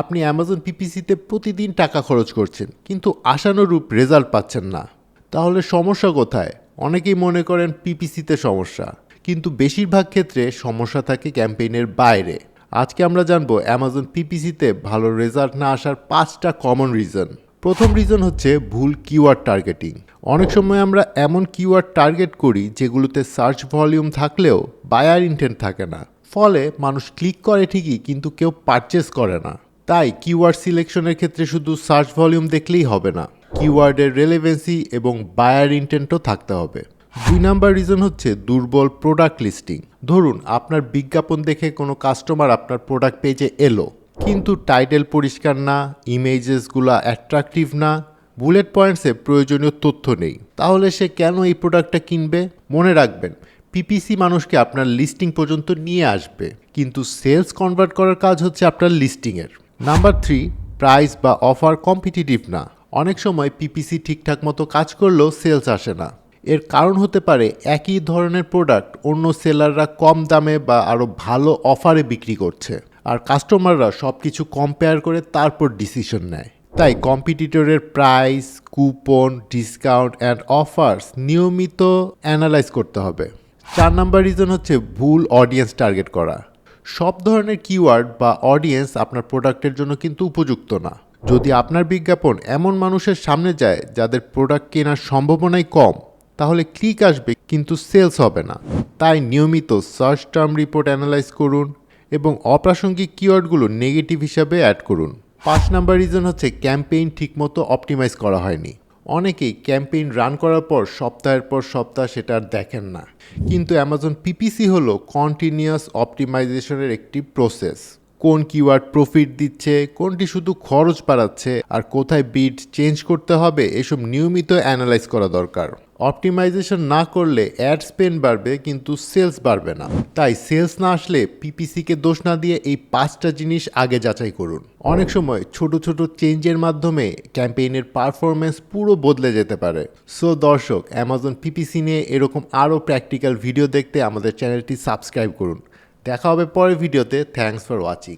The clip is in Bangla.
আপনি অ্যামাজন পিপিসিতে প্রতিদিন টাকা খরচ করছেন কিন্তু আশানুরূপ রেজাল্ট পাচ্ছেন না। তাহলে সমস্যা কোথায়? অনেকেই মনে করেন পিপিসিতে সমস্যা, কিন্তু বেশিরভাগ ক্ষেত্রে সমস্যা থাকে ক্যাম্পেইনের বাইরে। আজকে আমরা জানবো অ্যামাজন পিপিসিতে ভালো রেজাল্ট না আসার 5টা কমন রিজন। প্রথম রিজন হচ্ছে ভুল কিওয়ার্ড টার্গেটিং। অনেক সময় আমরা এমন কিওয়ার্ড টার্গেট করি যেগুলোতে সার্চ ভলিউম থাকলেও বায়ার ইন্টেন্ট থাকে না, ফলে মানুষ ক্লিক করে ঠিকই কিন্তু কেউ পারচেস করে না। তাই কিওয়ার্ড সিলেকশনের ক্ষেত্রে শুধু সার্চ ভলিউম দেখলেই হবে না, কিওয়ার্ডের রেলেভেন্সি এবং বায়ার ইন্টেন্টও থাকতে হবে। 2 নাম্বার রিজন হচ্ছে দুর্বল প্রোডাক্ট লিস্টিং। ধরুন আপনার বিজ্ঞাপন দেখে কোনো কাস্টমার আপনার প্রোডাক্ট পেজে এলো, কিন্তু টাইটেল পরিষ্কার না, ইমেজেসগুলো অ্যাট্রাকটিভ না, বুলেট পয়েন্টসে প্রয়োজনীয় তথ্য নেই, তাহলে সে কেন এই প্রোডাক্টটা কিনবে? মনে রাখবেন, পিপিসি মানুষকে আপনার লিস্টিং পর্যন্ত নিয়ে আসবে, কিন্তু সেলস কনভার্ট করার কাজ হচ্ছে আপনার লিস্টিংয়ের। নাম্বার 3, প্রাইস বা অফার কম্পিটিটিভ না। অনেক সময় পিপিসি ঠিকঠাক মতো কাজ করলেও সেলস আসে না। এর কারণ হতে পারে একই ধরনের প্রোডাক্ট অন্য সেলাররা কম দামে বা আরও ভালো অফারে বিক্রি করছে, আর কাস্টমাররা সব কিছু কম্পেয়ার করে তারপর ডিসিশন নেয়। তাই কম্পিটিটরের price, coupon, discount and offers নিয়মিত অ্যানালাইজ করতে হবে। 4 নাম্বার রিজন হচ্ছে ভুল অডিয়েন্স টার্গেট করা। সব ধরনের কিওয়ার্ড বা অডিয়েন্স আপনার প্রোডাক্টের জন্য কিন্তু উপযুক্ত না। যদি আপনার বিজ্ঞাপন এমন মানুষের সামনে যায় যাদের প্রোডাক্ট কেনার সম্ভাবনাই কম, তাহলে ক্লিক আসবে কিন্তু সেলস হবে না। তাই নিয়মিত সার্চ টার্ম রিপোর্ট অ্যানালাইজ করুন এবং অপ্রাসঙ্গিক কিওয়ার্ডগুলো নেগেটিভ হিসাবে অ্যাড করুন। 5 নাম্বার রিজন হচ্ছে ক্যাম্পেইন ঠিকমতো অপটিমাইজ করা হয়নি। অনেকেই ক্যাম্পেইন রান করার পর সপ্তাহের পর সপ্তাহ সেটা আর দেখেন না, কিন্তু অ্যামাজন পিপিসি হলো কন্টিনিউয়াস অপটিমাইজেশনের একটি প্রসেস। কোন কিওয়ার্ড প্রফিট দিচ্ছে, কোনটি শুধু খরচ বাড়াচ্ছে, আর কোথায় বিড চেঞ্জ করতে হবে, এসব নিয়মিত অ্যানালাইজ করা দরকার। অপটিমাইজেশন না করলে অ্যাড স্পেন্ড বাড়বে কিন্তু সেলস বাড়বে না। তাই সেলস না আসলে পিপিসিকে দোষ না দিয়ে এই 5টা জিনিস আগে যাচাই করুন। অনেক সময় ছোট ছোট চেঞ্জের মাধ্যমে ক্যাম্পেইনের পারফরমেন্স পুরো বদলে যেতে পারে। সো দর্শক, অ্যামাজন পিপিসি নিয়ে এরকম আরও প্র্যাকটিক্যাল ভিডিও দেখতে আমাদের চ্যানেলটি সাবস্ক্রাইব করুন। দেখা হবে পরের ভিডিওতে। Thanks for watching.